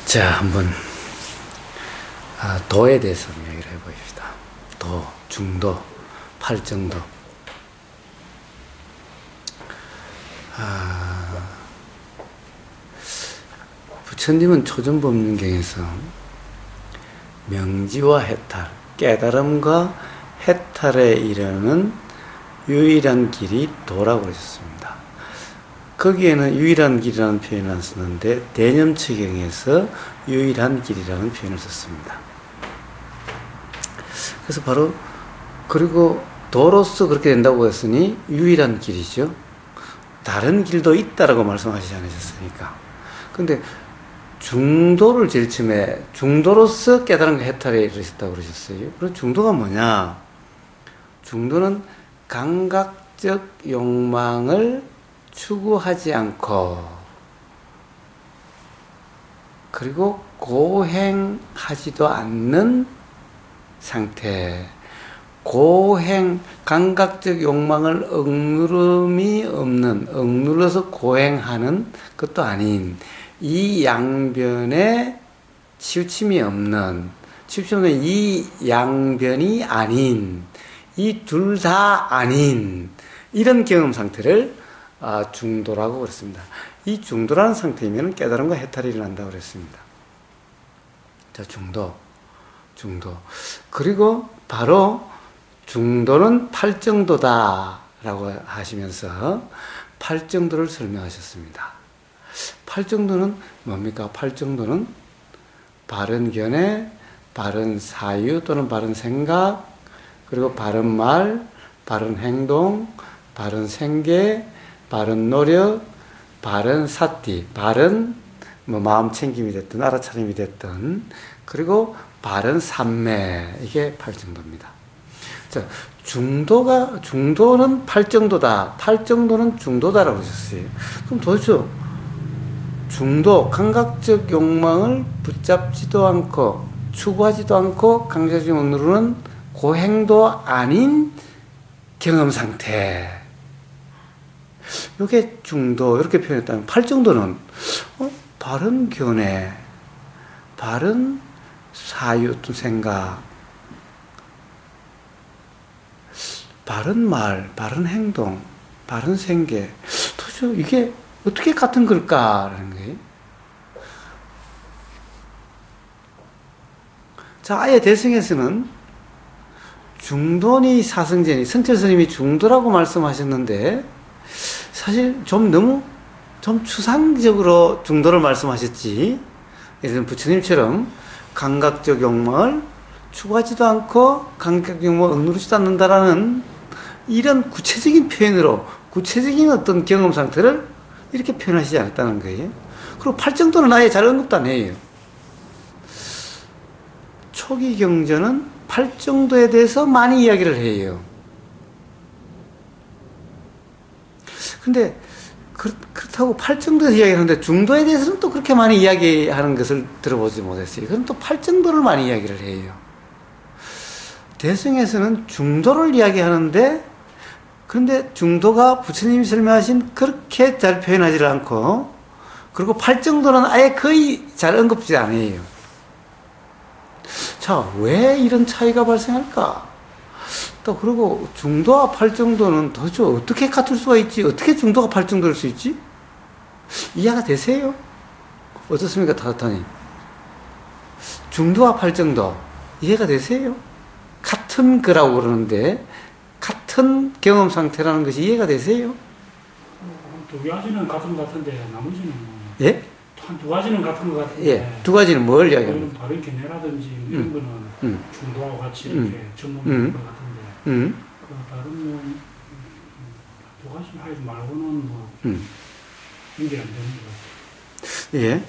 자, 한번 도에 대해서 이야기를 해보십시다. 도, 중도, 팔정도. 부처님은 초전법륜경에서 명지와 해탈, 깨달음과 해탈에 이르는 유일한 길이 도라고 그러셨습니다. 거기에는 유일한 길이라는 표현을 안 쓰는데 대념체경에서 유일한 길이라는 표현을 썼습니다. 그래서 바로 그리고 도로서 그렇게 된다고 했으니 유일한 길이죠. 다른 길도 있다라고 말씀하시지 않으셨습니까? 근데 중도를 제일 처음에 중도로서 깨달음과 해탈에 이르셨다고 그러셨어요. 그럼 중도가 뭐냐? 중도는 감각적 욕망을 추구하지 않고 그리고 고행하지도 않는 상태. 고행, 감각적 욕망을 억누름이 없는, 억눌러서 고행하는 것도 아닌 이 양변에 치우침이 없는, 치우침이 없는 이 양변이 아닌, 이 둘 다 아닌 이런 경험 상태를 중도라고 그랬습니다. 이 중도라는 상태이면 깨달음과 해탈이 일어난다고 그랬습니다. 자, 중도. 그리고 바로 중도는 팔정도다라고 하시면서 팔정도를 설명하셨습니다. 팔정도는 뭡니까? 팔정도는 바른 견해, 바른 사유 또는 바른 생각, 그리고 바른 말, 바른 행동, 바른 생계, 바른 노력, 바른 사티, 바른 마음 챙김이 됐든 알아차림이 됐든, 그리고 바른 삼매, 이게 팔정도입니다. 자, 중도는 팔정도다, 팔정도는 중도다라고 하셨어요. 그럼 도대체 중도, 감각적 욕망을 붙잡지도 않고 추구하지도 않고 감각적 욕망을 누르는 고행도 아닌 경험 상태, 이게 중도, 이렇게 표현했다면 팔정도는 바른 견해, 바른 사유, 생각, 바른 말, 바른 행동, 바른 생계. 도대체 이게 어떻게 같은 걸까라는 거예요. 자, 아예 대승에서는 중도니 사성제니, 성철 스님이 중도라고 말씀하셨는데 사실 좀 추상적으로 중도를 말씀하셨지. 예를 들면 부처님처럼 감각적 욕망을 추구하지도 않고 감각적 욕망을 억누르지도 않는다라는 이런 구체적인 표현으로 구체적인 어떤 경험 상태를 이렇게 표현하시지 않았다는 거예요. 그리고 팔정도는 아예 잘 언급도 안 해요. 초기 경전은 팔정도에 대해서 많이 이야기를 해요. 근데 그렇다고 팔정도에서 이야기하는데 중도에 대해서는 또 그렇게 많이 이야기하는 것을 들어보지 못했어요. 그럼 또 팔정도를 많이 이야기를 해요. 대승에서는 중도를 이야기하는데, 그런데 중도가 부처님이 설명하신 그렇게 잘 표현하지 않고, 그리고 팔정도는 아예 거의 잘 언급지 않아요. 자, 왜 이런 차이가 발생할까? 또 그리고 중도와 팔정도는 도대체 어떻게 같을 수가 있지? 어떻게 중도가 팔정도일 수 있지? 이해가 되세요? 어떻습니까, 타타님? 중도와 팔정도 이해가 되세요? 같은 거라고 그러는데 같은 경험 상태라는 것이 이해가 되세요? 두 가지는 같은 것 같은데 나머지는 예? 한 두 가지는 같은 것 같은데. 예, 두 가지는 뭘 이야기합니까? 바른 견해라든지 이런 거는 중도하고 같이 이렇게 접목되는 것 같은데 다른 두 가지 하지 말고는 뭐 연결 안 되는 것 같아요. 예.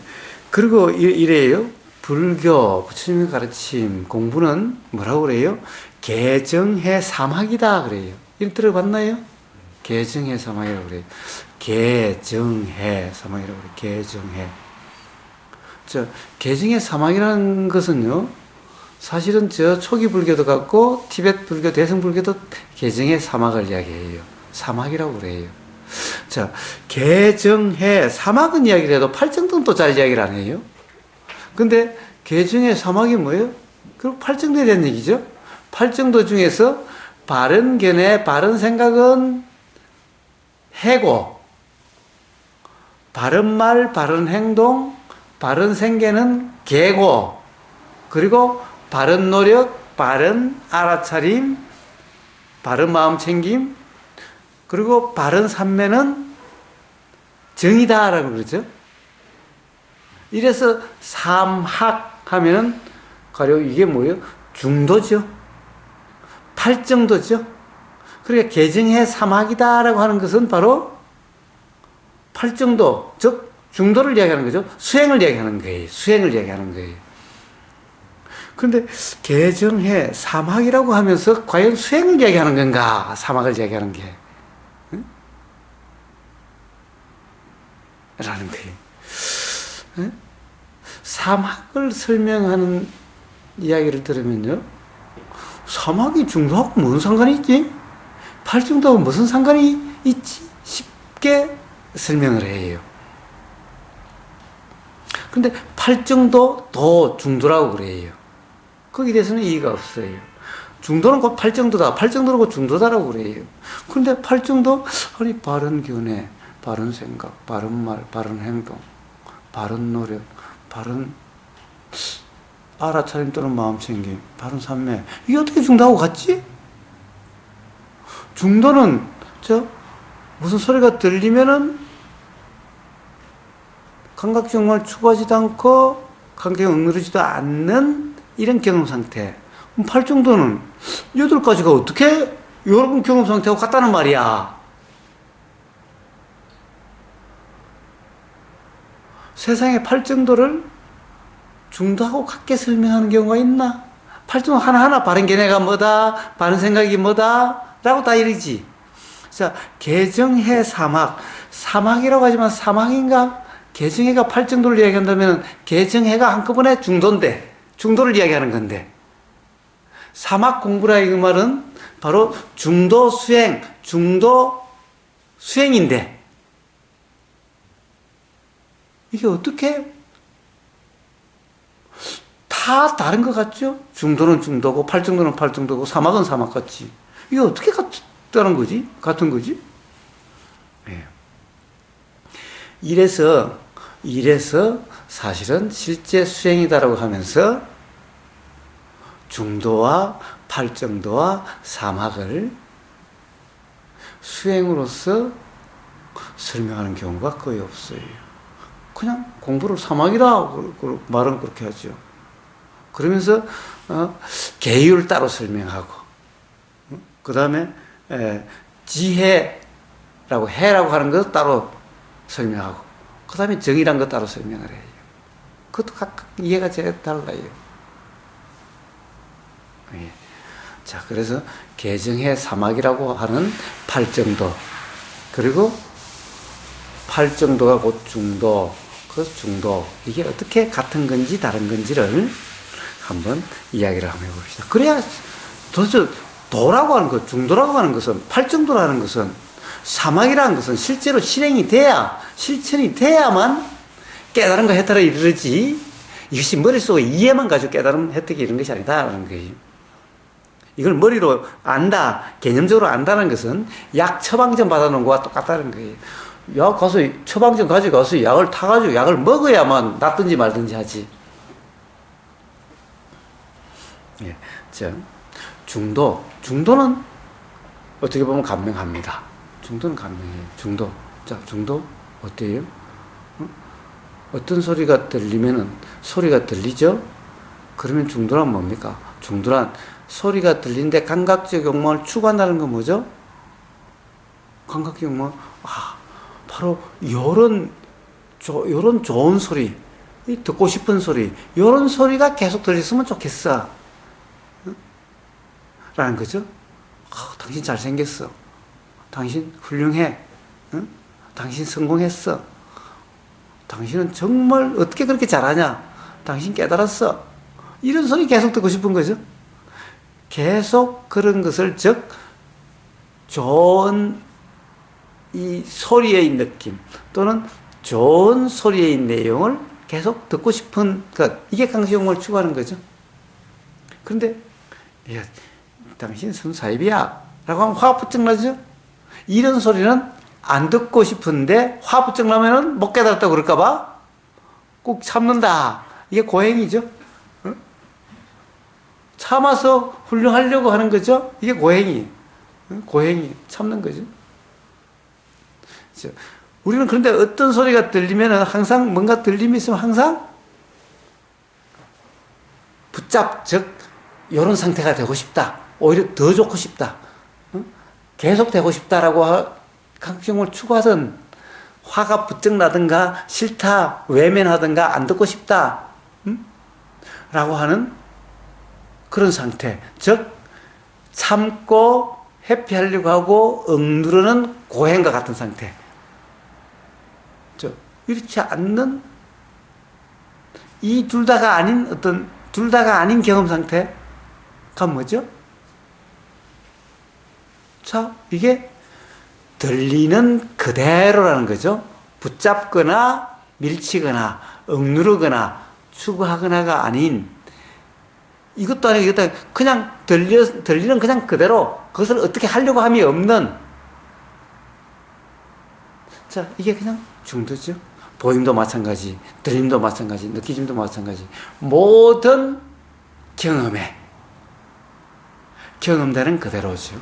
그리고 이래요. 불교, 부처님의 가르침, 공부는 뭐라고 그래요? 개정해 사막이다 그래요. 이거 들어봤나요? 개정해 사막이라고 그래요. 개정해 사막이라고 그래요. 개정해. 개정해 사막이라는 것은요, 사실은 초기 불교도 같고 티베트 불교, 대승 불교도 개정해 사막을 이야기해요. 사막이라고 그래요. 자, 개정해 사막은 이야기를 해도 팔정도는 또 잘 이야기를 안 해요. 근데 계중의 사막이 뭐예요? 결국 팔정도에 대한 얘기죠. 팔정도 중에서 바른 견해, 바른 생각은 해고, 바른 말, 바른 행동, 바른 생계는 계고, 그리고 바른 노력, 바른 알아차림, 바른 마음 챙김, 그리고 바른 삼매는 정이다라고 그러죠. 이래서 삼학 하면은 가령 이게 뭐예요? 중도죠. 팔정도죠. 그러니까 계정해 삼학이다라고 하는 것은 바로 팔정도, 즉 중도를 이야기하는 거죠. 수행을 이야기하는 거예요. 수행을 이야기하는 거예요. 그런데 계정해 삼학이라고 하면서 과연 수행을 이야기하는 건가? 삼학을 이야기하는 게. 응? 라는 거예요. 응? 삼학을 설명하는 이야기를 들으면요, 삼학이 중도하고 무슨 상관이 있지? 팔정도하고 무슨 상관이 있지? 쉽게 설명을 해요. 근데 팔정도 더 중도라고 그래요. 거기에 대해서는 이의가 없어요. 중도는 곧 팔정도다, 팔정도는 곧 중도다라고 그래요. 그런데 팔정도, 아니, 바른 견해, 바른 생각, 바른 말, 바른 행동, 바른 노력, 바른 알아차림 또는 마음챙김, 바른 삼매, 이게 어떻게 중도하고 같지? 중도는 무슨 소리가 들리면은 감각경험을 추구하지도 않고 감각에 억누르지도 않는 이런 경험 상태. 그럼 팔정도는 8가지가 어떻게 여러분 경험 상태하고 같다는 말이야. 세상에 팔정도를 중도하고 같게 설명하는 경우가 있나? 팔정도 하나하나 바른 견해가 뭐다, 바른 생각이 뭐다 라고 다 이러지. 자, 계정해 사막, 사막이라고 하지만 사막인가? 계정해가 팔정도를 이야기한다면 계정해가 한꺼번에 중도인데, 중도를 이야기하는 건데, 사막 공부라 이 말은 바로 중도 수행, 중도 수행인데, 이게 어떻게 다 다른 것 같죠? 중도는 중도고 팔정도는 팔정도고 사막은 사막 같지. 이게 어떻게 같다는 거지? 같은 거지? 네. 이래서 사실은 실제 수행이다라고 하면서 중도와 팔정도와 사막을 수행으로서 설명하는 경우가 거의 없어요. 그냥 공부를 사막이다 말은 그렇게 하죠. 그러면서 계율 따로 설명하고, 그 다음에 지혜라고 해라고 하는 것 따로 설명하고, 그 다음에 정의란 것 따로 설명을 해요. 그것도 각각 이해가 제일 달라요. 예. 자, 그래서 계정해 사막이라고 하는 팔정도, 그리고 팔정도가 곧 중도, 그 중도, 이게 어떻게 같은 건지 다른 건지를 한번 이야기를 한번 해봅시다. 그래야 도대체 도라고 하는 것, 중도라고 하는 것은, 팔정도라는 것은, 사막이라는 것은 실제로 실행이 돼야, 실천이 돼야만 깨달은 거 혜택에 이르지, 이것이 머릿속에 이해만 가지고 깨달은 혜택이 이런 것이 아니다라는 거예요. 이걸 머리로 안다, 개념적으로 안다는 것은 약 처방전 받아놓은 거와 똑같다는 거예요. 약 가서, 처방전 가져가서 약을 타가지고 약을 먹어야만 낫든지 말든지 하지. 예. 자, 중도는 어떻게 보면 간명합니다. 중도는 간명해요. 중도. 자, 중도 어때요? 어떤 소리가 들리면은, 소리가 들리죠? 그러면 중도란 뭡니까? 중도란 소리가 들리는데 감각적 욕망을 추구한다는 건 뭐죠? 감각적 욕망, 바로 요런 좋은 소리, 듣고 싶은 소리, 요런 소리가 계속 들렸으면 좋겠어. 라는 거죠. 당신 잘생겼어. 당신 훌륭해. 응? 당신 성공했어. 당신은 정말 어떻게 그렇게 잘하냐. 당신 깨달았어. 이런 소리 계속 듣고 싶은 거죠. 계속 그런 것을, 즉 좋은 이 소리의 느낌 또는 좋은 소리의 내용을 계속 듣고 싶은 것, 이게 강식용을 추구하는 거죠. 그런데 야, 당신 순사입이야 라고 하면 화가 부쩍 나죠. 이런 소리는 안 듣고 싶은데 화 부쩍 나면은 못 깨달았다고 그럴까봐 꼭 참는다. 이게 고행이죠. 응? 참아서 훌륭하려고 하는 거죠. 이게 고행이. 응? 고행이 참는 거죠. 그렇죠? 우리는 그런데 어떤 소리가 들리면 항상 뭔가 들림이 있으면 항상 붙잡, 즉 이런 상태가 되고 싶다. 오히려 더 좋고 싶다. 응? 계속 되고 싶다라고 강경을 추구하던 화가 부쩍 나든가 싫다, 외면하든가 안 듣고 싶다. 응? 라고 하는 그런 상태. 즉 참고 회피하려고 하고 억누르는 고행과 같은 상태. 이렇지 않는 이 둘 다가 아닌 어떤 둘 다가 아닌 경험 상태가 뭐죠? 자, 이게 들리는 그대로라는 거죠. 붙잡거나 밀치거나 억누르거나 추구하거나가 아닌 이것도 아니고 이것도 아니고 그냥 들리는 그냥 그대로 그것을 어떻게 하려고 함이 없는 자, 이게 그냥 중도죠. 보임도 마찬가지, 들림도 마찬가지, 느끼짐도 마찬가지. 모든 경험에 경험되는 그대로죠.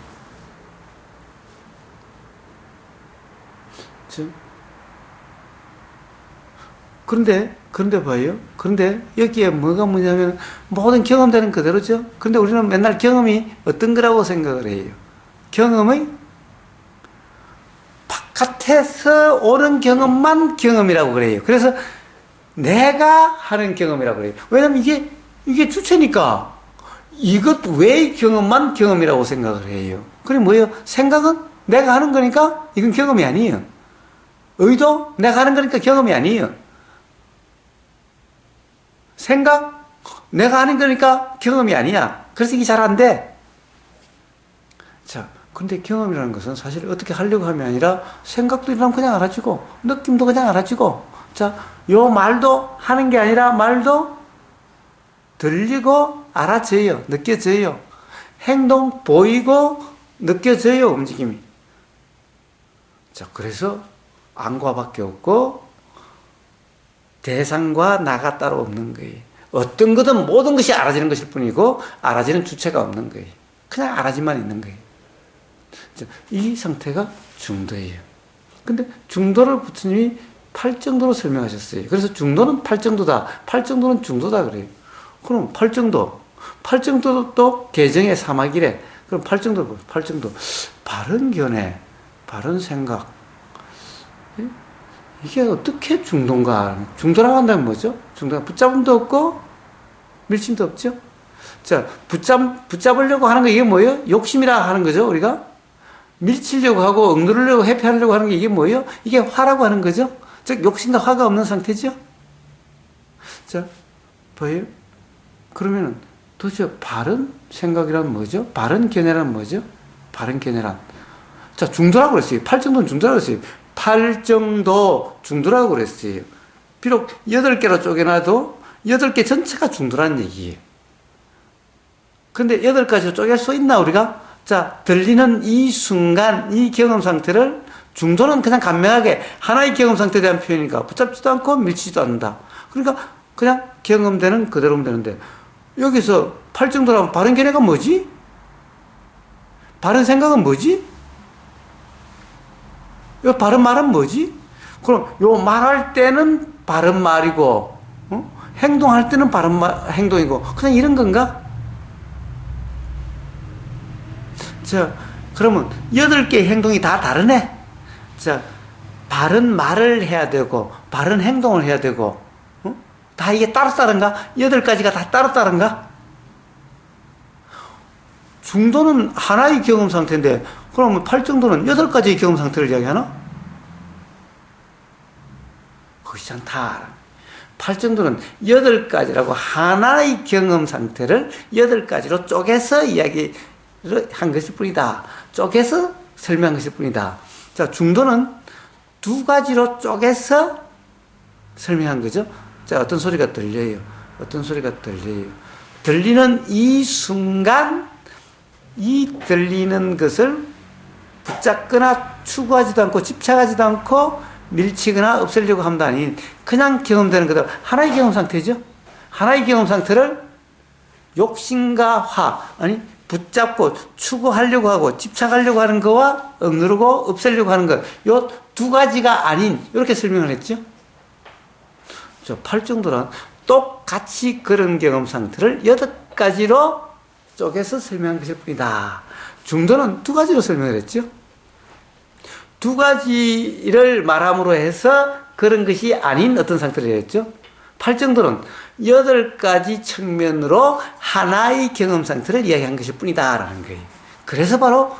그런데 봐요. 그런데 여기에 뭐가 뭐냐면 모든 경험되는 그대로죠. 그런데 우리는 맨날 경험이 어떤 거라고 생각을 해요. 경험의 바깥에서 오는 경험만 경험이라고 그래요. 그래서 내가 하는 경험이라고 그래요. 왜냐면 이게 주체니까 이것 외의 경험만 경험이라고 생각을 해요. 그게 뭐예요? 생각은 내가 하는 거니까 이건 경험이 아니에요. 의도 내가 하는 거니까 경험이 아니에요. 생각 내가 하는 거니까 경험이 아니야. 그래서 이게 잘 안 돼. 자, 근데 경험이라는 것은 사실 어떻게 하려고 함이 아니라 생각도 이러면 그냥 알아지고 느낌도 그냥 알아지고 자, 요 말도 하는 게 아니라 말도 들리고 알아져요. 느껴져요. 행동 보이고 느껴져요. 움직임이. 자, 그래서 안과밖에 없고 대상과 나가 따로 없는 거예요. 어떤 거든 모든 것이 알아지는 것일 뿐이고 알아지는 주체가 없는 거예요. 그냥 알아지만 있는 거예요. 이 상태가 중도예요. 근데 중도를 부처님이 8정도로 설명하셨어요. 그래서 중도는 8정도다. 8정도는 중도다 그래요. 그럼 8정도. 8정도도 또 개정의 사막이래. 그럼 8정도, 8정도. 바른 견해, 바른 생각. 이게 어떻게 중도인가? 중도라고 한다면 뭐죠? 중도가 붙잡음도 없고 밀침도 없죠? 자, 붙잡으려고 하는 거 이게 뭐예요? 욕심이라 하는 거죠, 우리가? 밀치려고 하고 억누르려고 회피하려고 하는 게 이게 뭐예요? 이게 화라고 하는 거죠? 즉 욕심과 화가 없는 상태죠? 자, 보여요? 그러면은 도대체 바른 생각이란 뭐죠? 바른 견해란 뭐죠? 바른 견해란 자, 중도라고 그랬어요. 8정도는 중도라고 그랬어요. 8정도 중도라고 그랬어요. 비록 8개로 쪼개놔도 8개 전체가 중도라는 얘기예요. 근데 8가지로 쪼갤 수 있나 우리가? 자, 들리는 이 순간 이 경험 상태를 중도는 그냥 간명하게 하나의 경험 상태에 대한 표현이니까 붙잡지도 않고 밀치지도 않는다. 그러니까 그냥 경험되는 그대로면 되는데 여기서 8정도라면 바른 견해가 뭐지? 바른 생각은 뭐지? 이 바른 말은 뭐지? 그럼 요 말할 때는 바른 말이고 행동할 때는 바른 행동이고 그냥 이런 건가? 자, 그러면 8개의 행동이 다 다르네. 자, 바른 말을 해야 되고 바른 행동을 해야 되고 다 이게 따로따른가? 8가지가 다 따로따른가? 중도는 하나의 경험 상태인데 그러면 8정도는 8가지의 경험 상태를 이야기하나? 그것이 않다. 8정도는 8가지라고 하나의 경험 상태를 8가지로 쪼개서 이야기를 한 것일 뿐이다. 쪼개서 설명한 것일 뿐이다. 자, 중도는 2가지로 쪼개서 설명한 거죠. 자, 어떤 소리가 들려요. 어떤 소리가 들려요. 들리는 이 순간, 이 들리는 것을 붙잡거나 추구하지도 않고 집착하지도 않고 밀치거나 없애려고 함도 아닌 그냥 경험되는 거다. 하나의 경험 상태죠. 하나의 경험 상태를 욕심과 화, 아니 붙잡고 추구하려고 하고 집착하려고 하는 거와 억누르고 없애려고 하는 것, 요 두 가지가 아닌 이렇게 설명을 했죠. 저 팔정도란 똑같이 그런 경험 상태를 8가지로 쪼개서 설명한 것일 뿐이다. 중도는 2가지로 설명을 했죠. 2가지를 말함으로 해서 그런 것이 아닌 어떤 상태를 했죠. 팔정도는 8가지 측면으로 하나의 경험 상태를 이야기한 것일 뿐이다 라는 거예요. 그래서 바로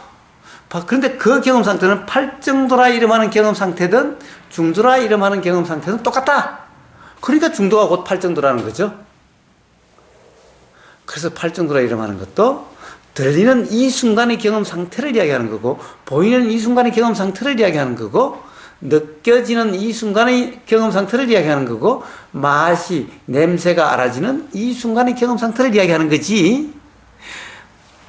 그런데 그 경험 상태는 팔정도라 이름하는 경험 상태든 중도라 이름하는 경험 상태는 똑같다. 그러니까 중도가 곧 팔정도라는 거죠. 그래서 팔정도라 이름하는 것도 들리는 이 순간의 경험 상태를 이야기하는 거고, 보이는 이 순간의 경험 상태를 이야기하는 거고, 느껴지는 이 순간의 경험 상태를 이야기하는 거고, 맛이, 냄새가 알아지는 이 순간의 경험 상태를 이야기하는 거지.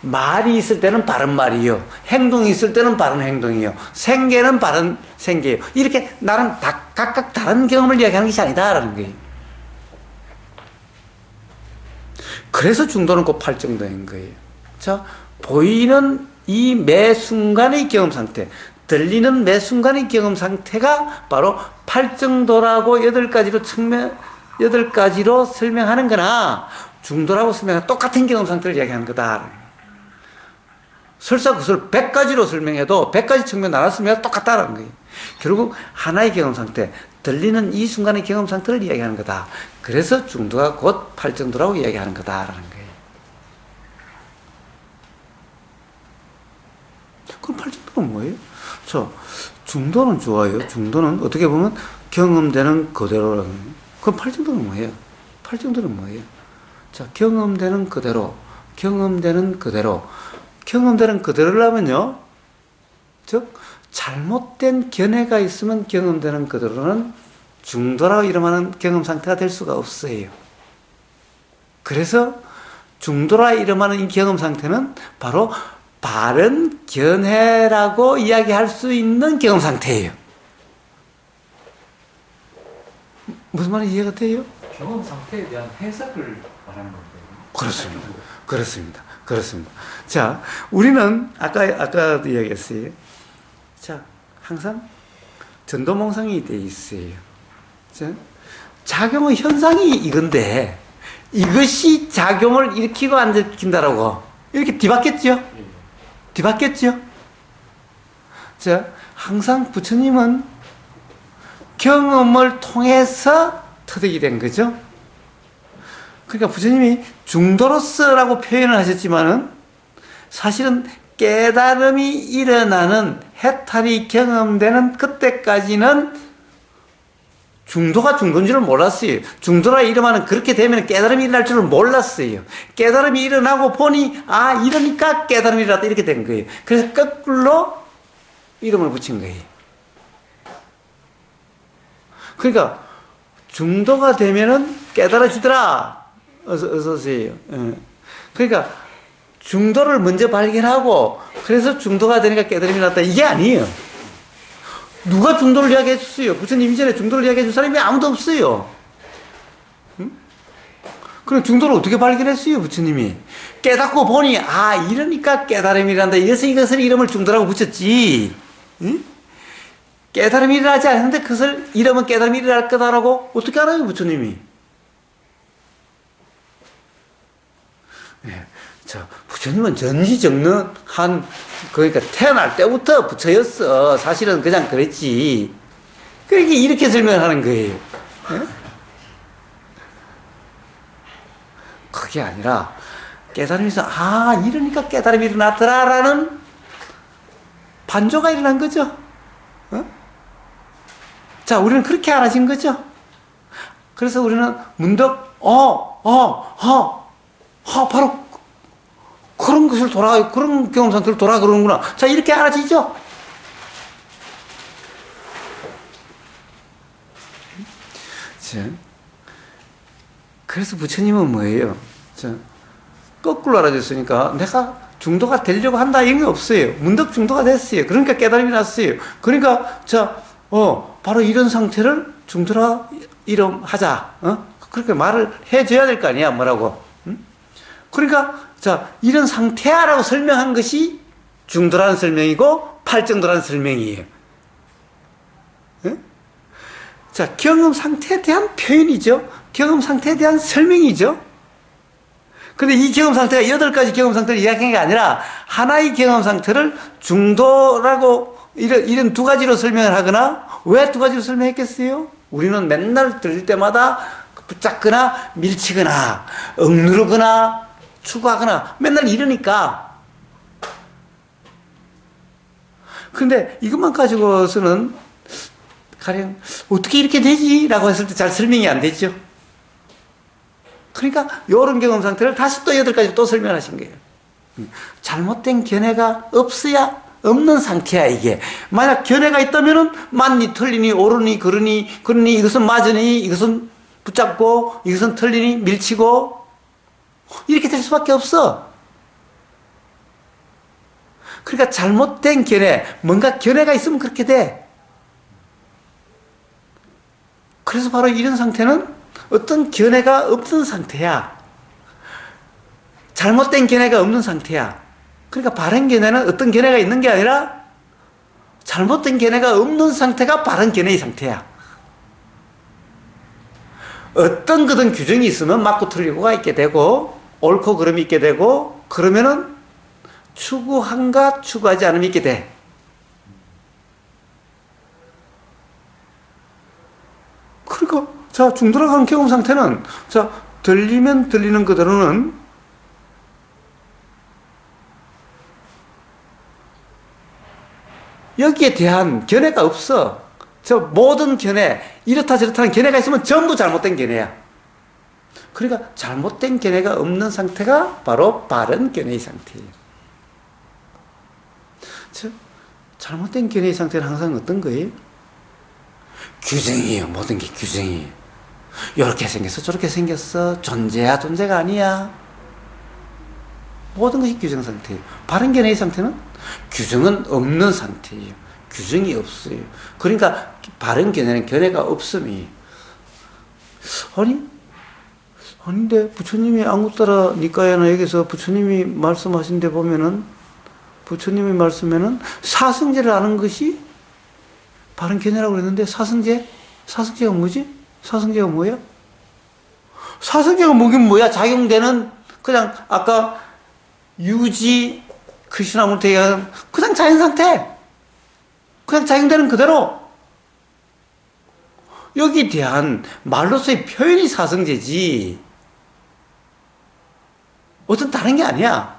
말이 있을 때는 바른 말이요, 행동이 있을 때는 바른 행동이요, 생계는 바른 생계요. 이렇게 나는 각각 다른 경험을 이야기하는 것이 아니다라는 거예요. 그래서 중도는 곧 팔정도인 거예요. 자, 보이는 이 매 순간의 경험 상태, 들리는 매 순간의 경험 상태가 바로 팔정도라고 8가지로 설명하는 거나 중도라고 설명하는 똑같은 경험 상태를 이야기하는 거다. 설사 그것을 100가지로 설명해도 100가지 측면 나눴으면 똑같다라는 거예요. 결국 하나의 경험 상태, 들리는 이 순간의 경험 상태를 이야기하는 거다. 그래서 중도가 곧 팔정도라고 이야기하는 거다라는 거예요. 그럼 팔정도는 뭐예요? 중도는 좋아요. 중도는 어떻게 보면 경험되는 그대로라는 거예요. 그럼 팔정도는 뭐예요? 팔정도는 뭐예요? 자, 경험되는 그대로, 경험되는 그대로라면요, 즉 잘못된 견해가 있으면 경험되는 그대로는 중도라고 이름하는 경험 상태가 될 수가 없어요. 그래서 중도라 이름하는 이 경험 상태는 바로 바른 견해라고 이야기할 수 있는 경험 상태예요. 무슨 말인지 이해가 돼요? 경험 상태에 대한 해석을 말하는 건데. 그렇습니다. 자, 우리는 아까도 이야기했어요. 자, 항상 전도몽상이 돼 있어요. 자, 작용의 현상이 이건데 이것이 작용을 일으키고 안 일으킨다라고 이렇게 뒤바뀌었죠? 뒤바뀌었죠? 자, 항상 부처님은 경험을 통해서 터득이 된 거죠. 그러니까 부처님이 중도로서라고 표현을 하셨지만은 사실은 깨달음이 일어나는 해탈이 경험되는 그때까지는 중도가 중도인 줄을 몰랐어요. 중도라 이름하는 그렇게 되면 깨달음이 일어날 줄을 몰랐어요. 깨달음이 일어나고 보니 이러니까 깨달음이 일어났다 이렇게 된 거예요. 그래서 거꾸로 이름을 붙인 거예요. 그러니까 중도가 되면은 깨달아지더라. 어서 오세요. 그러니까 중도를 먼저 발견하고 그래서 중도가 되니까 깨달음이 났다 이게 아니에요. 누가 중도를 이야기해 줬어요? 부처님 이전에 중도를 이야기해 준 사람이 아무도 없어요. 그럼 중도를 어떻게 발견했어요? 부처님이 깨닫고 보니 이러니까 깨달음이란다. 이래서 이것을 이름을 중도라고 붙였지. 깨달음이 일어나지 않는데 그것을 이름은 깨달음이 일어날 거다라고 어떻게 알아요? 부처님이. 부처님은 전지전능한, 그러니까 태어날 때부터 부처였어. 사실은 그냥 그랬지. 그러니까 이렇게 설명하는 거예요. 그게 아니라 깨달음에서 이러니까 깨달음이 일어났더라라는 반조가 일어난 거죠. 자, 우리는 그렇게 알아진 거죠. 그래서 우리는 문득 바로 그런 것을 그런 경험 상태를 그러는구나. 자, 이렇게 알아지죠? 자, 그래서 부처님은 뭐예요? 거꾸로 알아줬으니까 내가 중도가 되려고 한다 이런 게 없어요. 문득 중도가 됐어요. 그러니까 깨달음이 났어요. 그러니까 바로 이런 상태를 중도라 이름하자. 그렇게 말을 해줘야 될 거 아니야. 뭐라고? 응? 그러니까 이런 상태야라고 설명한 것이 중도라는 설명이고 팔정도라는 설명이에요. 응? 경험 상태에 대한 표현이죠. 경험 상태에 대한 설명이죠. 근데 이 경험 상태가 8가지 경험 상태를 이야기한 게 아니라 하나의 경험 상태를 중도라고 이런 2가지로 설명을 하거나 왜 2가지로 설명했겠어요? 우리는 맨날 들릴 때마다 붙잡거나 밀치거나 억누르거나 추구하거나 맨날 이러니까. 근데 이것만 가지고서는 가령 어떻게 이렇게 되지? 라고 했을 때 잘 설명이 안 되죠. 그러니까 이런 경험 상태를 다시 또 8가지 또 설명하신 거예요. 잘못된 견해가 없어야 없는 상태야 이게. 만약 견해가 있다면은 맞니 틀리니 옳으니 그러니 이것은 맞으니 이것은 붙잡고 이것은 틀리니 밀치고 이렇게 될 수밖에 없어. 그러니까 잘못된 견해, 뭔가 견해가 있으면 그렇게 돼. 그래서 바로 이런 상태는 어떤 견해가 없는 상태야. 잘못된 견해가 없는 상태야. 그러니까 바른 견해는 어떤 견해가 있는 게 아니라 잘못된 견해가 없는 상태가 바른 견해의 상태야. 어떤 거든 규정이 있으면 맞고 틀리고가 있게 되고 옳고 그름이 있게 되고 그러면은 추구한가 추구하지 않음이 있게 돼. 그러니까 중도로 간 경험 상태는 들리면 들리는 그대로는 여기에 대한 견해가 없어. 모든 견해, 이렇다 저렇다는 견해가 있으면 전부 잘못된 견해야. 그러니까 잘못된 견해가 없는 상태가 바로 바른 견해의 상태예요. 잘못된 견해의 상태는 항상 어떤 거예요? 규정이에요. 모든 게 규정이에요. 이렇게 생겼어 저렇게 생겼어 존재야 존재가 아니야. 모든 것이 규정 상태예요. 바른 견해의 상태는 규정은 없는 상태예요. 규정이 없어요. 그러니까 바른 견해는 견해가 없음이. 아닌데 부처님이 안구따라 니까야나 여기서 부처님이 말씀하신 데 보면은 부처님의 말씀에는 사성제를 아는 것이 바른 견해라고 그랬는데 사성제가 뭐지? 사성제가 뭐야? 사성제가 뭐긴 뭐야? 작용되는 그냥 아까 유지 크리슈나무르트 얘기하는 그냥 자연상태. 그냥 작용되는 그대로. 여기에 대한 말로서의 표현이 사성제지 어떤 다른 게 아니야.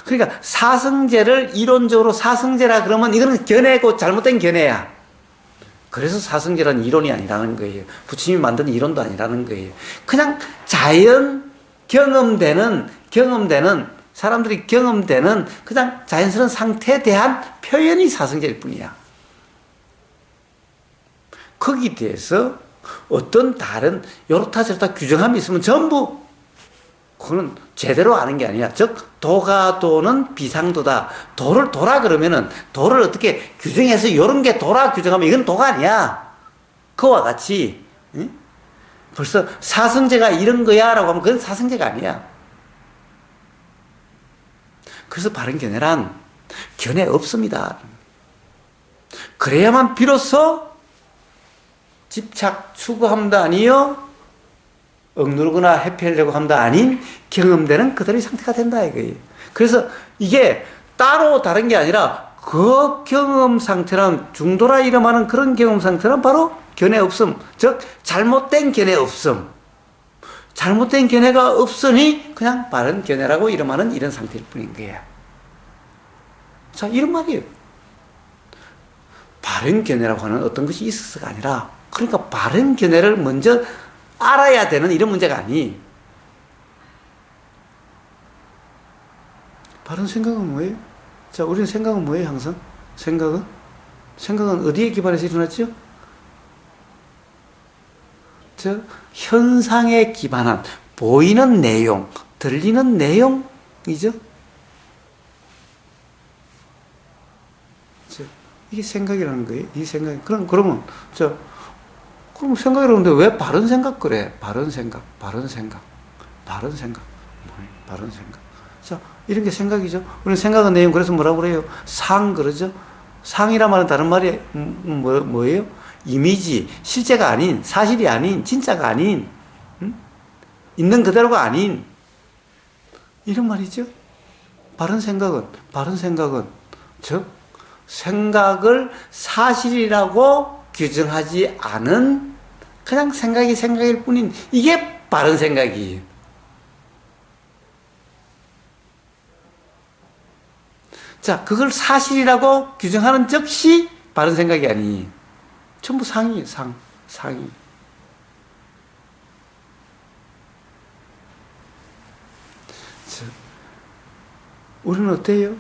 그러니까 사성제를 이론적으로 사성제라 그러면 이거는 견해고 잘못된 견해야. 그래서 사성제라는 이론이 아니라는 거예요. 부처님이 만든 이론도 아니라는 거예요. 그냥 자연 경험되는 사람들이 경험되는 그냥 자연스러운 상태에 대한 표현이 사성제일 뿐이야. 거기에 대해서 어떤 다른 요렇다 저렇다 규정함이 있으면 전부 그거는 제대로 아는 게 아니야. 즉 도가 도는 비상도다. 도를 도라 그러면은 도를 어떻게 규정해서 요런 게 도라 규정하면 이건 도가 아니야. 그와 같이 응? 벌써 사성제가 이런 거야 라고 하면 그건 사성제가 아니야. 그래서 바른 견해란 견해 없습니다. 그래야만 비로소 집착 추구함도 아니요 억누르거나 회피하려고 함도 아닌 경험되는 그들의 상태가 된다 이거예요. 그래서 이게 따로 다른 게 아니라 그 경험 상태란 중도라 이름하는 그런 경험 상태는 바로 견해 없음, 즉 잘못된 견해 없음. 잘못된 견해가 없으니 그냥 바른 견해라고 이름하는 이런 상태일 뿐인 거예요. 자, 이런 말이에요. 바른 견해라고 하는 어떤 것이 있어서가 아니라 그러니까 바른 견해를 먼저 알아야 되는 이런 문제가 아니. 바른 생각은 뭐예요? 자, 우리는 생각은 뭐예요, 항상? 생각은 어디에 기반해서 일어났죠? 현상에 기반한 보이는 내용, 들리는 내용이죠. 이게 생각이라는 거예요. 이 생각. 그러면 그럼 생각이라는데 왜 바른 생각 그래? 바른 생각. 자, 이런 게 생각이죠. 우리는 생각은 내용, 그래서 뭐라고 그래요? 상, 그러죠? 상이란 말은 다른 말이, 뭐예요? 이미지, 실제가 아닌, 사실이 아닌, 진짜가 아닌, 있는 그대로가 아닌, 이런 말이죠. 바른 생각은, 즉, 생각을 사실이라고 규정하지 않은 그냥 생각일 뿐인, 이게 바른 생각이에요. 자, 그걸 사실이라고 규정하는 즉시 바른 생각이 아니에요. 전부 상이에요, 상이. 자, 우리는 어때요?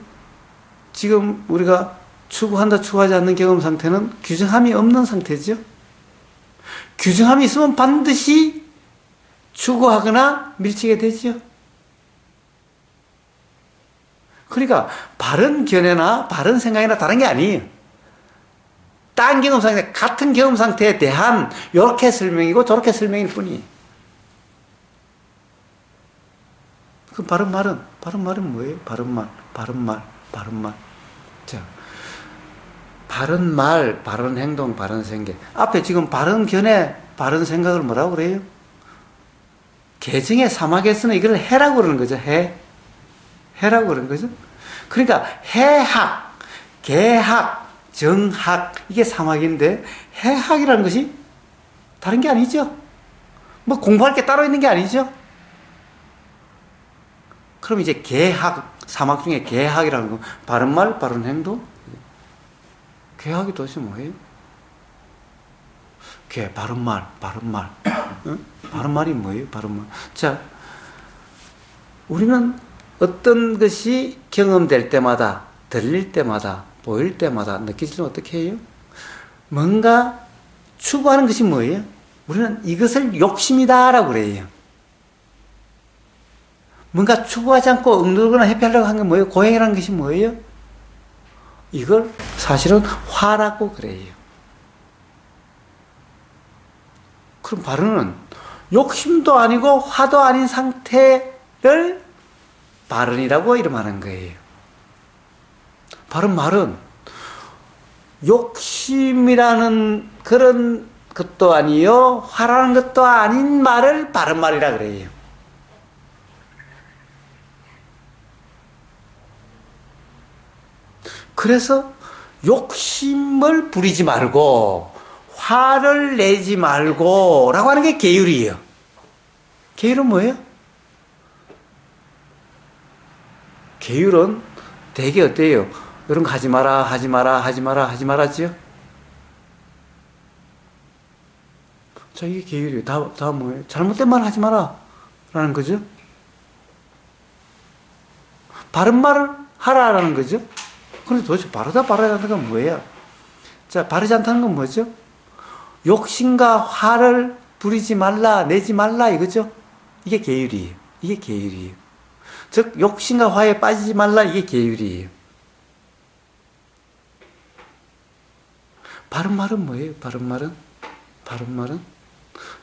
지금 우리가 추구한다, 추구하지 않는 경험 상태는 규정함이 없는 상태죠. 규정함이 있으면 반드시 추구하거나 밀치게 되죠. 그러니까 바른 견해나 바른 생각이나 다른 게 아니에요. 딴 경험 상태, 같은 경험 상태에 대한 이렇게 설명이고 저렇게 설명일 뿐이에요. 그 바른 말은 뭐예요? 바른 말. 자, 바른 말, 바른 행동, 바른 생각. 앞에 지금 바른 견해, 바른 생각을 뭐라고 그래요? 개정의 사막에서는 이걸 해라고 그러는 거죠. 해라고 그러는 거죠. 그러니까 해학, 개학, 정학, 이게 사막인데 해학이라는 것이 다른 게 아니죠. 뭐 공부할 게 따로 있는 게 아니죠. 그럼 이제 개학, 사막 중에 개학이라는 거, 바른 말, 바른 행동. 개학이 도대체 뭐예요? 바른 말. 응? 바른 말이 뭐예요? 바른 말. 자, 우리는 어떤 것이 경험될 때마다, 들릴 때마다, 보일 때마다 느낄 때는 어떻게 해요? 뭔가 추구하는 것이 뭐예요? 우리는 이것을 욕심이다라고 그래요. 뭔가 추구하지 않고 억누르거나 회피하려고 한 게 뭐예요? 고행이라는 것이 뭐예요? 이걸 사실은 화라고 그래요. 그럼 바른은 욕심도 아니고 화도 아닌 상태를 바른이라고 이름하는 거예요. 바른 말은 욕심이라는 그런 것도 아니요, 화라는 것도 아닌 말을 바른 말이라 그래요. 그래서 욕심을 부리지 말고 화를 내지 말고 라고 하는 게 계율이에요. 계율은 뭐예요? 계율은 되게 어때요? 이런 거 하지 마라지요? 자, 이게 계율이에요. 다음 뭐예요? 잘못된 말 하지 마라 라는 거죠. 바른 말을 하라라는 거죠. 그런데 도대체 바르다 말아야 한다는 건 뭐예요? 자, 바르지 않다는 건 뭐죠? 욕심과 화를 부리지 말라, 내지 말라 이거죠? 이게 계율이에요. 즉, 욕심과 화에 빠지지 말라, 이게 계율이에요. 바른 말은 뭐예요? 바른 말은?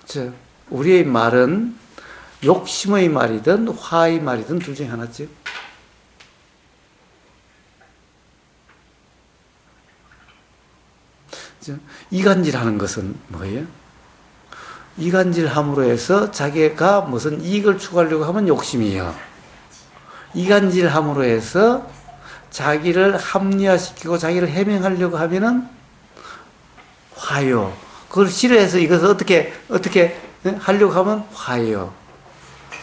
자, 우리의 말은 욕심의 말이든 화의 말이든 둘 중에 하나죠. 이간질하는 것은 뭐예요? 이간질함으로 해서 자기가 무슨 이익을 추구하려고 하면 욕심이에요. 이간질함으로 해서 자기를 합리화시키고 자기를 해명하려고 하면은 화요. 그걸 싫어해서 이것을 어떻게 하려고 하면 화예요.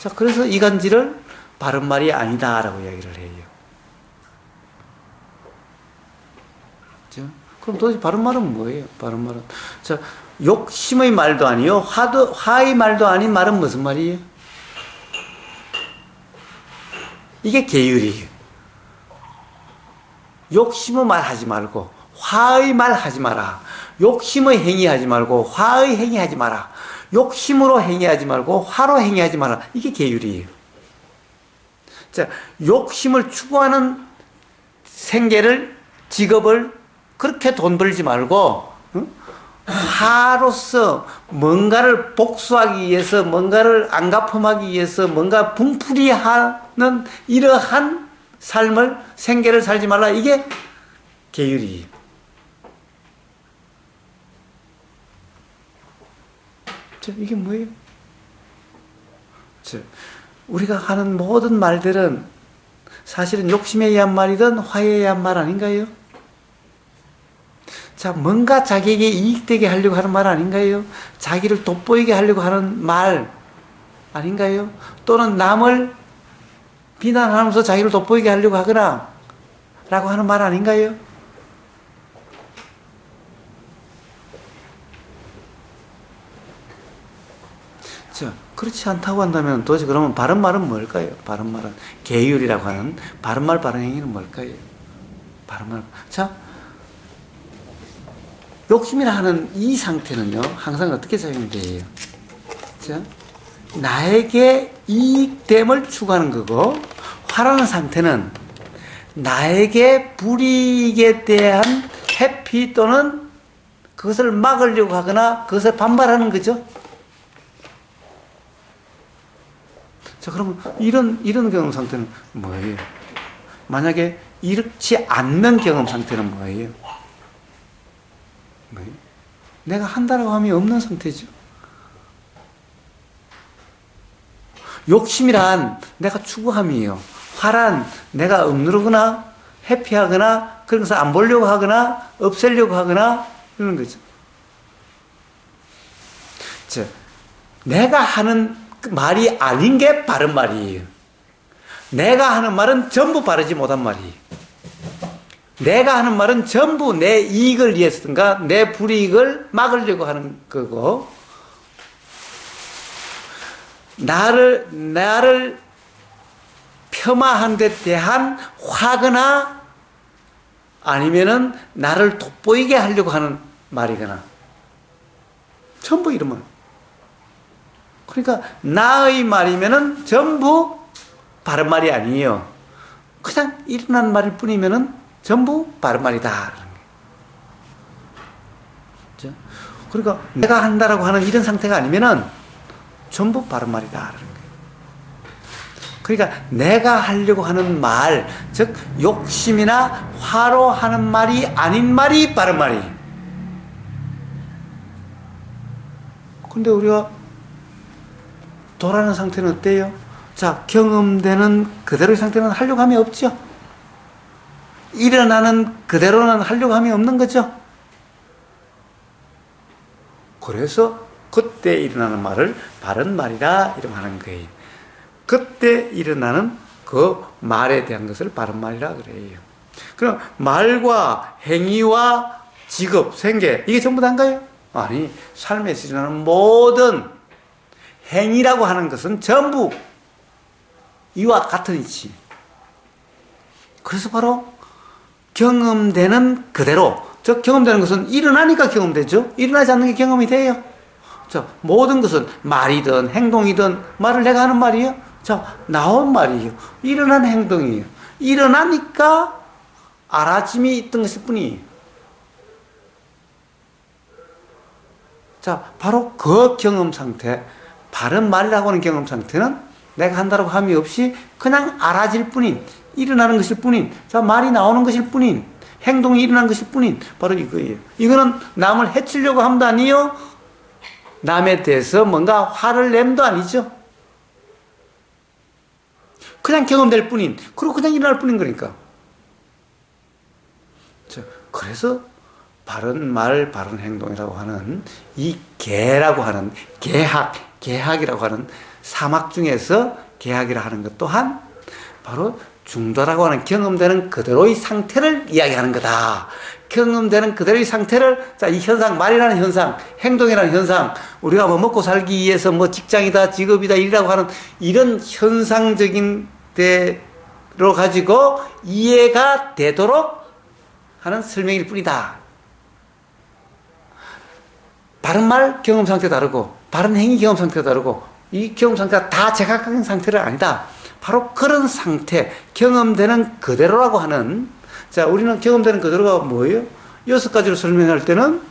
자, 그래서 이간질을 바른 말이 아니다라고 이야기를 해요. 그렇죠? 그럼 도대체 바른 말은 뭐예요? 바른 말은, 자, 욕심의 말도 아니요, 화의 말도 아닌 말은 무슨 말이에요? 이게 계율이에요. 욕심의 말 하지 말고 화의 말 하지 마라. 욕심의 행위 하지 말고 화의 행위 하지 마라. 욕심으로 행위하지 말고 화로 행위하지 마라. 이게 계율이에요. 자, 욕심을 추구하는 생계를, 직업을 그렇게 돈 벌지 말고, 화로서 뭔가를 복수하기 위해서, 뭔가를 안갚음하기 위해서, 뭔가 분풀이하는 이러한 삶을, 생계를 살지 말라. 이게 계율이에요. 자, 이게 뭐예요? 자, 우리가 하는 모든 말들은 사실은 욕심에 의한 말이든 화에 의한 말 아닌가요? 자, 뭔가 자기에게 이익되게 하려고 하는 말 아닌가요? 자기를 돋보이게 하려고 하는 말 아닌가요? 또는 남을 비난하면서 자기를 돋보이게 하려고 하거나 라고 하는 말 아닌가요? 자, 그렇지 않다고 한다면 도대체 그러면 바른 말은 뭘까요? 바른 말은 계율이라고 하는 바른 말, 바른 행위는 뭘까요? 바른 말. 자, 욕심이라 하는 이 상태는요, 항상 어떻게 작용이 돼요? 자, 나에게 이익됨을 추구하는 거고, 화라는 상태는 나에게 불이익에 대한 회피 또는 그것을 막으려고 하거나 그것에 반발하는 거죠. 자, 그러면 이런 경험 상태는 뭐예요? 만약에 이렇지 않는 경험 상태는 뭐예요? 내가 한다라고 함이 없는 상태죠. 욕심이란 내가 추구함이에요. 화란 내가 억누르거나 회피하거나 그런 것을 안 보려고 하거나 없애려고 하거나 이런 거죠. 자, 내가 하는 말이 아닌 게 바른 말이에요. 내가 하는 말은 전부 바르지 못한 말이에요. 내가 하는 말은 전부 내 이익을 위해서든가 내 불이익을 막으려고 하는 거고, 나를 폄하한 데 대한 화거나 아니면은 나를 돋보이게 하려고 하는 말이거나 전부 이런 말. 그러니까 나의 말이면은 전부 바른 말이 아니에요. 그냥 일어난 말일 뿐이면은 전부 바른 말이다. 그러니까 내가 한다라고 하는 이런 상태가 아니면은 전부 바른 말이다. 그러니까 내가 하려고 하는 말, 즉 욕심이나 화로 하는 말이 아닌 말이 바른 말이에요. 근데 우리가 도라는 상태는 어때요? 자, 경험되는 그대로의 상태는 하려고 함이 없죠. 일어나는 그대로는 하려고 함이 없는 거죠. 그래서 그때 일어나는 말을 바른 말이라 이름하는 거예요. 그때 일어나는 그 말에 대한 것을 바른 말이라 그래요. 그럼 말과 행위와 직업, 생계 이게 전부 다인가요? 아니, 삶에서 일어나는 모든 행위라고 하는 것은 전부 이와 같은 이치. 그래서 바로 경험되는 그대로, 즉 경험되는 것은 일어나니까 경험되죠. 일어나지 않는 게 경험이 돼요. 자, 모든 것은 말이든 행동이든 말을 내가 하는 말이에요. 자, 나온 말이에요. 일어난 행동이에요. 일어나니까 알아짐이 있던 것일 뿐이에요. 자, 바로 그 경험 상태, 바른 말이라고 하는 경험 상태는 내가 한다고 함이 없이 그냥 알아질 뿐인, 일어나는 것일 뿐인, 자, 말이 나오는 것일 뿐인, 행동이 일어나는 것일 뿐인, 바로 이거예요. 이거는 남을 해치려고 함도 아니요, 남에 대해서 뭔가 화를 냄도 아니죠. 그냥 경험될 뿐인, 그리고 그냥 일어날 뿐인 거니까. 자, 그래서 바른 말, 바른 행동이라고 하는 이 계라고 하는 계학이라고 하는 사막 중에서 계학이라 하는 것 또한 바로 중도라고 하는 경험되는 그대로의 상태를 이야기하는 거다. 경험되는 그대로의 상태를, 자, 이 현상, 말이라는 현상, 행동이라는 현상, 우리가 뭐 먹고 살기 위해서 뭐 직장이다, 직업이다, 일이라고 하는 이런 현상적인 대로 가지고 이해가 되도록 하는 설명일 뿐이다. 바른 말, 경험 상태 다르고, 바른 행위 경험 상태가 다르고 이 경험 상태가 다 제각각인 상태는 아니다. 바로 그런 상태, 경험되는 그대로라고 하는, 자, 우리는 경험되는 그대로가 뭐예요? 6가지로 설명할 때는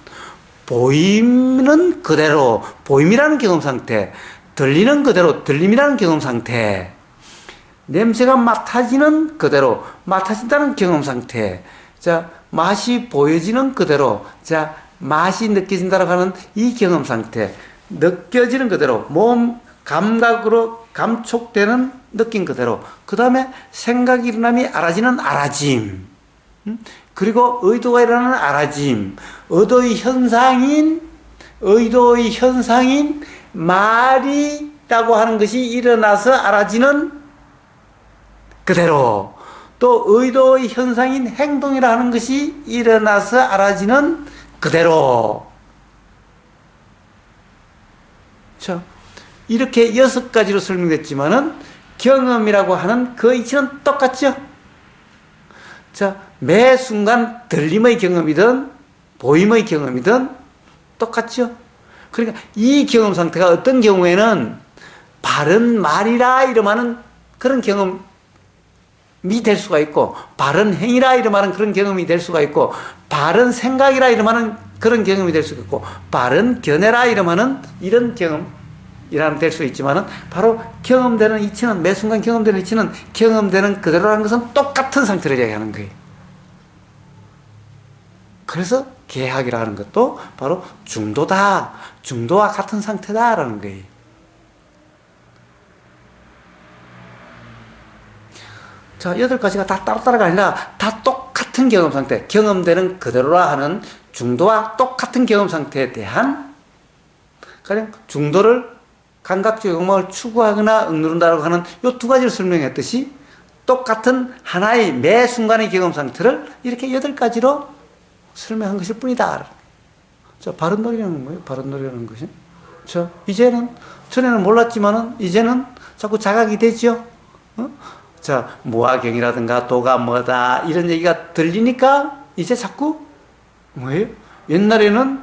보이는 그대로, 보임이라는 경험 상태, 들리는 그대로, 들림이라는 경험 상태, 냄새가 맡아지는 그대로, 맡아진다는 경험 상태, 자, 맛이 보여지는 그대로, 자, 맛이 느껴진다고 하는 이 경험 상태, 느껴지는 그대로, 몸 감각으로 감촉되는 느낌 그대로, 그 다음에 생각이 일어남이 알아지는 알아짐, 그리고 의도가 일어나는 알아짐, 의도의 현상인 말이라고 하는 것이 일어나서 알아지는 그대로, 또 의도의 현상인 행동이라 하는 것이 일어나서 알아지는 그대로. 자, 이렇게 6가지로 설명됐지만은 경험이라고 하는 그 이치는 똑같죠? 자, 매 순간 들림의 경험이든 보임의 경험이든 똑같죠? 그러니까 이 경험 상태가 어떤 경우에는 바른 말이라 이름하는 그런 경험이 될 수가 있고, 바른 행위라 이름하는 그런 경험이 될 수가 있고, 바른 생각이라 이름하는 그런 경험이 될 수가 있고, 바른 견해라 이름하는 이런 경험이라는 될 수 있지만은, 바로 경험되는 이치는, 매 순간 경험되는 이치는 경험되는 그대로라는 것은 똑같은 상태를 얘기하는 거예요. 그래서 개학이라 하는 것도 바로 중도다, 중도와 같은 상태다라는 거예요. 자, 8가지가 다 따로따로가 아니라 다 똑같은 경험 상태, 경험되는 그대로라 하는 중도와 똑같은 경험 상태에 대한, 가령 중도를 감각적 욕망을 추구하거나 억누른다고 하는 이 2가지를 설명했듯이 똑같은 하나의 매 순간의 경험 상태를 이렇게 8가지로 설명한 것일 뿐이다. 자, 바른 놀이라는 뭐예요? 바른 놀이라는 것이? 자, 이제는, 전에는 몰랐지만은 이제는 자꾸 자각이 되죠? 자, 무화경이라든가 도가 뭐다 이런 얘기가 들리니까 이제 자꾸 뭐예요? 옛날에는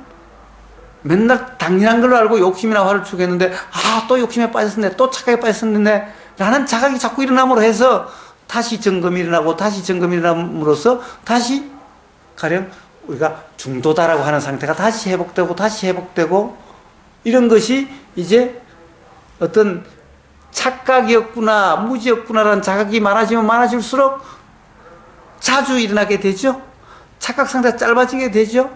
맨날 당연한 걸로 알고 욕심이나 화를 추구했는데, 아, 또 욕심에 빠졌었네, 또 착각에 빠졌었네 라는 자각이 자꾸 일어남으로 해서 다시 점검이 일어나고 다시 점검이 일어남으로써 다시 가령 우리가 중도다라고 하는 상태가 다시 회복되고 이런 것이 이제 어떤 착각이었구나, 무지였구나라는 자각이 많아지면 많아질수록 자주 일어나게 되죠. 착각 상태가 짧아지게 되죠.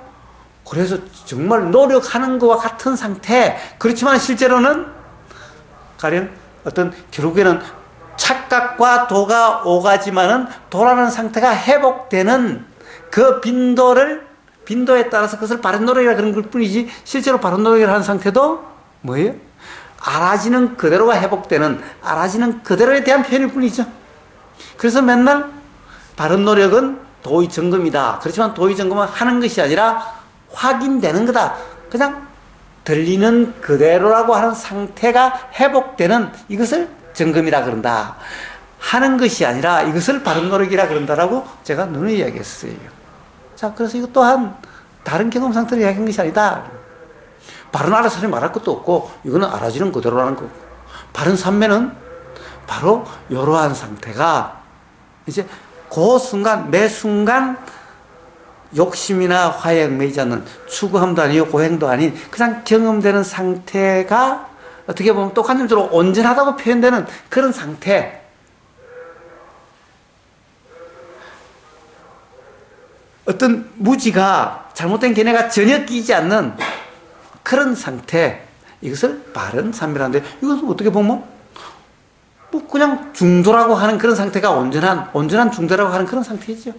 그래서 정말 노력하는 것과 같은 상태, 그렇지만 실제로는 가령 어떤 결국에는 착각과 도가 오가지만은 도라는 상태가 회복되는 그 빈도에 따라서 그것을 바른 노력이라 그런 걸 뿐이지, 실제로 바른 노력이라 하는 상태도 뭐예요? 알아지는 그대로가 회복되는, 알아지는 그대로에 대한 표현일 뿐이죠. 그래서 맨날 바른 노력은 도의 점검이다. 그렇지만 도의 점검은 하는 것이 아니라 확인되는 거다. 그냥 들리는 그대로라고 하는 상태가 회복되는 이것을 점검이라 그런다. 하는 것이 아니라 이것을 바른 노력이라 그런다라고 제가 누누이 이야기했어요. 자, 그래서 이것 또한 다른 경험 상태를 이야기한 것이 아니다. 바른 알아서는 말할 것도 없고, 이거는 알아지는 그대로라는 거고, 바른 삼매는 바로 이러한 상태가 이제 그 순간, 매 순간 욕심이나 화에 얽매이지 않는, 추구함도 아니고 고행도 아닌 그냥 경험되는 상태가 어떻게 보면 똑같은 대로 온전하다고 표현되는 그런 상태. 어떤 무지가, 잘못된 견해가 전혀 끼지 않는 그런 상태, 이것을 바른 삼매라는데, 이것은 어떻게 보면 뭐 그냥 중도라고 하는 그런 상태가 온전한 중도라고 하는 그런 상태이죠.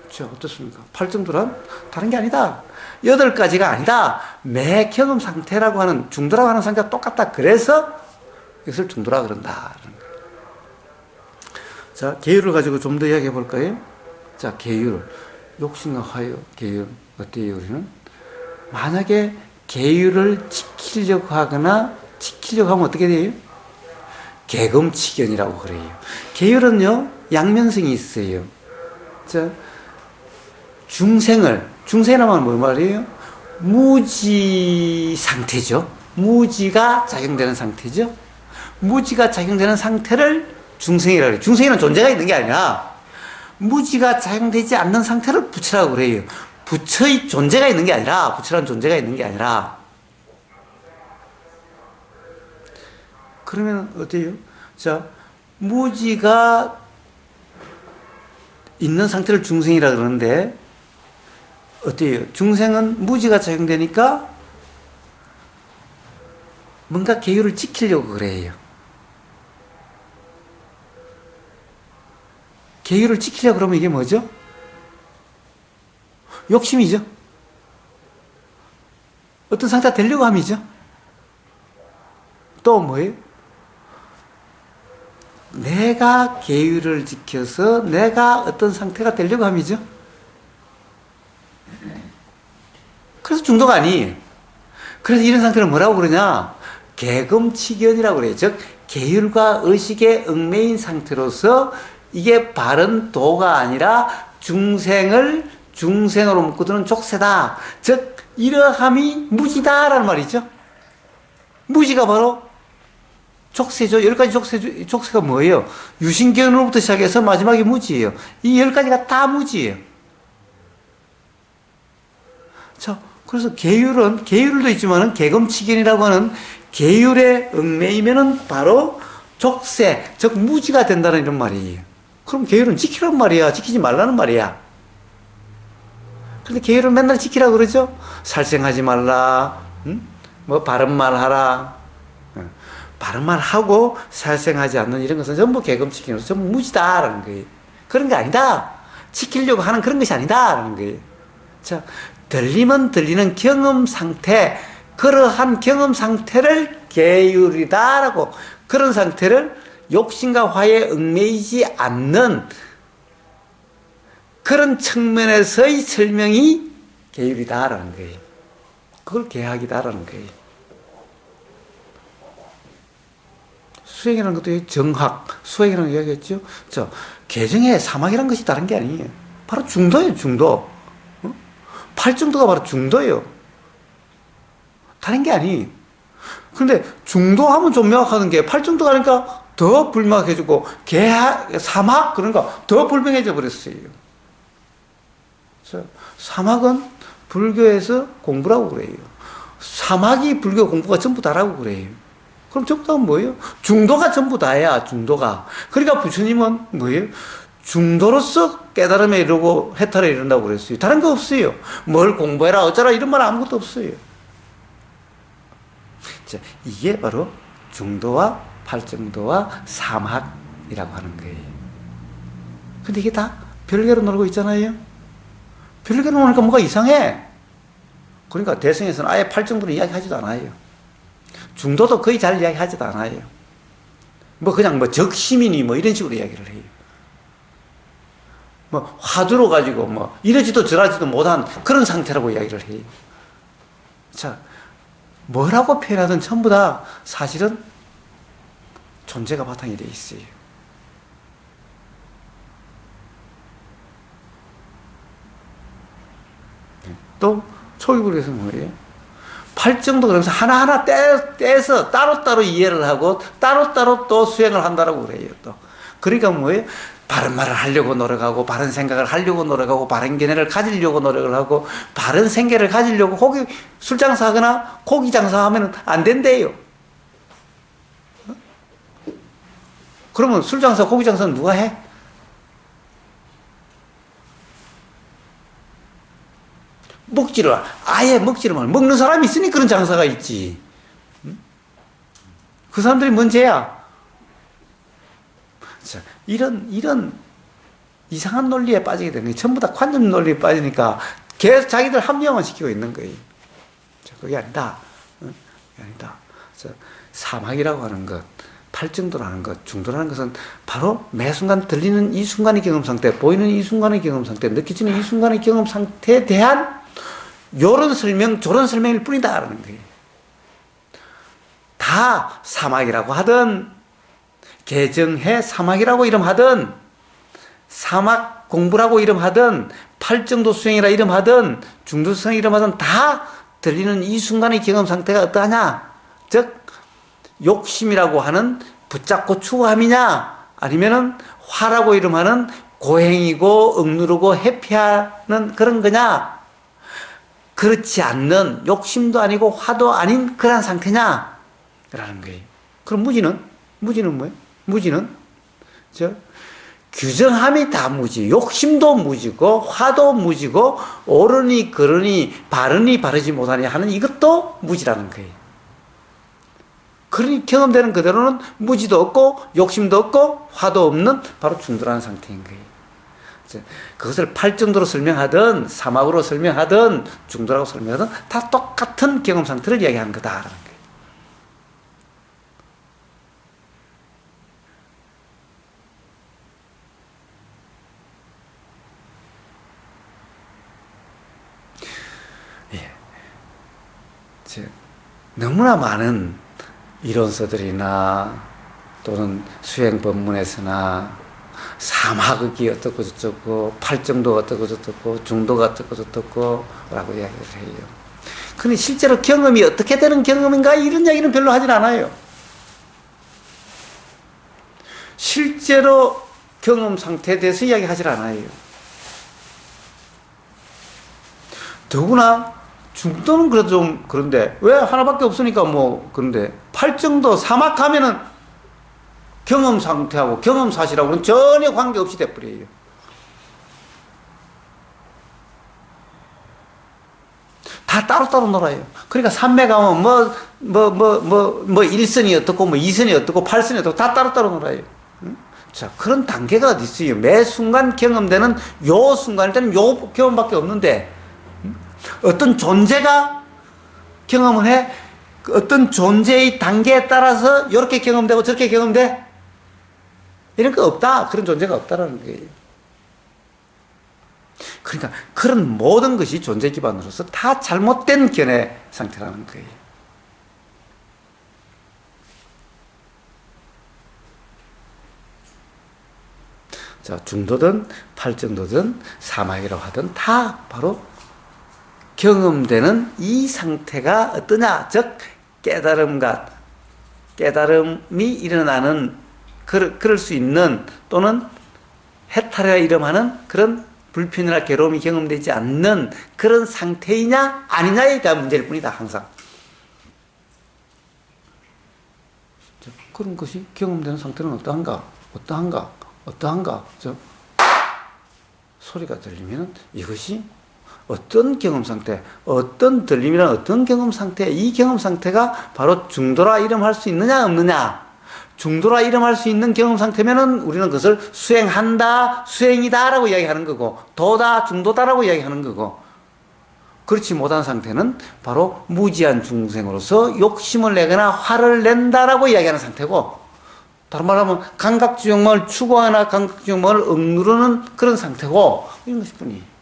그렇죠? 어떻습니까? 8정도란 다른 게 아니다. 8가지가 아니다. 매 경험 상태라고 하는, 중도라고 하는 상태가 똑같다. 그래서 이것을 중도라 그런다. 자, 계율을 가지고 좀 더 이야기해 볼까요? 자, 계율. 욕심과 화요, 계율. 어때요, 우리는? 만약에 계율을 지키려고 하면 어떻게 돼요? 계금치견이라고 그래요. 계율은요, 양면성이 있어요. 자, 중생이라면 뭐 말이에요? 무지 상태죠. 무지가 작용되는 상태죠. 무지가 작용되는 상태를 중생이라고 해요. 중생에는 존재가 있는 게 아니라 무지가 작용되지 않는 상태를 부처라고 그래요. 부처의 존재가 있는 게 아니라, 부처라는 존재가 있는 게 아니라. 그러면 어때요? 자, 무지가 있는 상태를 중생이라 그러는데 어때요? 중생은 무지가 작용되니까 뭔가 계율을 지키려고 그래요. 계율을 지키려고 그러면 이게 뭐죠? 욕심이죠. 어떤 상태가 되려고 함이죠. 또 뭐예요? 내가 계율을 지켜서 내가 어떤 상태가 되려고 함이죠. 그래서 중도가 아니에요. 그래서 이런 상태를 뭐라고 그러냐? 개금치견이라고 그래요. 즉 계율과 의식에 얽매인 상태로서 이게 바른 도가 아니라 중생을 중생으로 묶어두는 족쇄다. 즉 이러함이 무지다라는 말이죠. 무지가 바로 족쇄죠. 10가지 족쇄가 뭐예요? 유신견으로부터 시작해서 마지막에 무지예요. 이 10가지가 다 무지예요. 자, 그래서 계율도 있지만은 계금치견이라고 하는 계율에 얽매이면은 바로 족쇄, 즉 무지가 된다는 이런 말이에요. 그럼 계율은 지키란 말이야. 지키지 말라는 말이야. 근데 계율은 맨날 지키라 그러죠? 살생하지 말라, 뭐 바른 말 하라. 바른 말 하고 살생하지 않는 이런 것은 전부 계금치견으로서 전부 무지다라는 거예요. 그런 게 아니다. 지키려고 하는 그런 것이 아니다라는 거예요. 자, 들리면 들리는 경험 상태, 그러한 경험 상태를 계율이다라고, 그런 상태를 욕심과 화에 얽매이지 않는 그런 측면에서의 설명이 계율이다라는 거예요. 그걸 계학이다라는 거예요. 수행이라는 것도 정학, 수행이라는 이야기했죠. 개정의 사막이라는 것이 다른 게 아니에요. 바로 중도예요, 중도. 팔정도가 바로 중도예요. 다른 게 아니에요. 근데 중도하면 좀 명확하던 게 팔정도가 하니까 더 불명확해지고 사막 그러니까 더 불명해져 버렸어요. 사막은 불교에서 공부라고 그래요. 사막이 불교 공부가 전부 다라고 그래요. 그럼 전부 다는 뭐예요? 중도가 전부 다야, 중도가. 그러니까 부처님은 뭐예요? 중도로서 깨달음에 이르고 해탈에 이른다고 그랬어요. 다른 거 없어요. 뭘 공부해라, 어쩌라 이런 말 아무것도 없어요. 자, 이게 바로 중도와 팔정도와 사막이라고 하는 거예요. 근데 이게 다 별개로 놀고 있잖아요. 별개로 노니까 뭐가 이상해. 그러니까 대승에서는 아예 팔정도는 이야기하지도 않아요. 중도도 거의 잘 이야기하지도 않아요. 뭐 그냥 뭐 적시민이 뭐 이런 식으로 이야기를 해요. 뭐 화두로 가지고 뭐 이러지도 저러지도 못한 그런 상태라고 이야기를 해요. 자, 뭐라고 표현하든 전부 다 사실은 존재가 바탕이 되어 있어요. 또 초기불교에서 뭐예요? 팔정도 그러면서 하나하나 떼서 따로따로 이해를 하고 따로따로 또 수행을 한다라고 그래요. 또 그러니까 뭐예요? 바른 말을 하려고 노력하고 바른 생각을 하려고 노력하고 바른 견해를 가지려고 노력을 하고 바른 생계를 가지려고 술 장사하거나 고기 장사하면 안 된대요. 그러면 술 장사, 고기 장사는 누가 해? 아예 먹지를 말. 먹는 사람이 있으니 그런 장사가 있지. 그 사람들이 뭔 죄야? 자, 이런 이상한 논리에 빠지게 되는 거예요. 전부 다 관념 논리에 빠지니까 계속 자기들 합리화만 시키고 있는 거예요. 자, 그게 아니다. 그게 아니다. 자, 사막이라고 하는 것, 팔정도라는 것, 중도라는 것은 바로 매 순간 들리는 이 순간의 경험 상태, 보이는 이 순간의 경험 상태, 느껴지는 이 순간의 경험 상태에 대한 요런 설명, 저런 설명일 뿐이다라는 거예요. 다 사막이라고 하든 개정해 사막이라고 이름하든 사막 공부라고 이름하든 팔정도 수행이라 이름하든 중도수행 이름하든 다 들리는 이 순간의 경험 상태가 어떠하냐? 즉 욕심이라고 하는 붙잡고 추구함이냐, 아니면은 화라고 이름하는 고행이고 억누르고 회피하는 그런 거냐, 그렇지 않는 욕심도 아니고 화도 아닌 그런 상태냐 라는 거예요. 그럼 무지는 뭐예요? 무지는 규정함이 다 무지, 욕심도 무지고 화도 무지고 옳으니 그르니 바르니 바르지 못하니 하는 이것도 무지라는 거예요. 그러니 경험되는 그대로는 무지도 없고 욕심도 없고 화도 없는 바로 중도라는 상태인 거예요. 그것을 팔정도로 설명하든 사막으로 설명하든 중도라고 설명하든 다 똑같은 경험 상태를 이야기하는 거다라는 거예요. 너무나 많은 이론서들이나 또는 수행 법문에서나 사막이 어떻고 저떻고 팔정도가 어떻고 저떻고 중도가 어떻고 저떻고 라고 이야기를 해요. 근데 실제로 경험이 어떻게 되는 경험인가 이런 이야기는 별로 하진 않아요. 실제로 경험 상태에 대해서 이야기하질 않아요. 더구나 중도는 그래도 좀 그런데 왜 하나밖에 없으니까 뭐 그런데 팔정도 사막 하면은 경험 상태하고 경험 사실하고는 전혀 관계없이 돼버려요. 다 따로따로 놀아요. 그러니까 산매 가면 뭐 1선이 어떻고 뭐 2선이 어떻고 8선이 어떻고 다 따로따로 놀아요. 자, 그런 단계가 어디 있어요? 매 순간 경험되는 요 순간일 때는 요 경험밖에 없는데 어떤 존재가 경험을 해? 어떤 존재의 단계에 따라서 이렇게 경험되고 저렇게 경험돼? 이런 거 없다. 그런 존재가 없다라는 거예요. 그러니까 그런 모든 것이 존재 기반으로서 다 잘못된 견해 상태라는 거예요. 자, 중도든 팔정도든 사막이라고 하든 다 바로 경험되는 이 상태가 어떠냐? 즉 깨달음이 일어나는 그럴 수 있는 또는 해탈이라 이름하는 그런 불편이나 괴로움이 경험되지 않는 그런 상태이냐 아니냐에 대한 문제일 뿐이다. 항상 그런 것이 경험되는 상태는 어떠한가? 소리가 들리면 이것이 어떤 경험 상태, 어떤 들림이란 어떤 경험 상태, 이 경험 상태가 바로 중도라 이름할 수 있느냐 없느냐. 중도라 이름할 수 있는 경험 상태면은 우리는 그것을 수행한다, 수행이다라고 이야기하는 거고, 도다, 중도다라고 이야기하는 거고, 그렇지 못한 상태는 바로 무지한 중생으로서 욕심을 내거나 화를 낸다라고 이야기하는 상태고, 다른 말로 하면 감각주역만을 추구하거나 감각주역만을 억누르는 그런 상태고, 이런 것일 뿐이에요.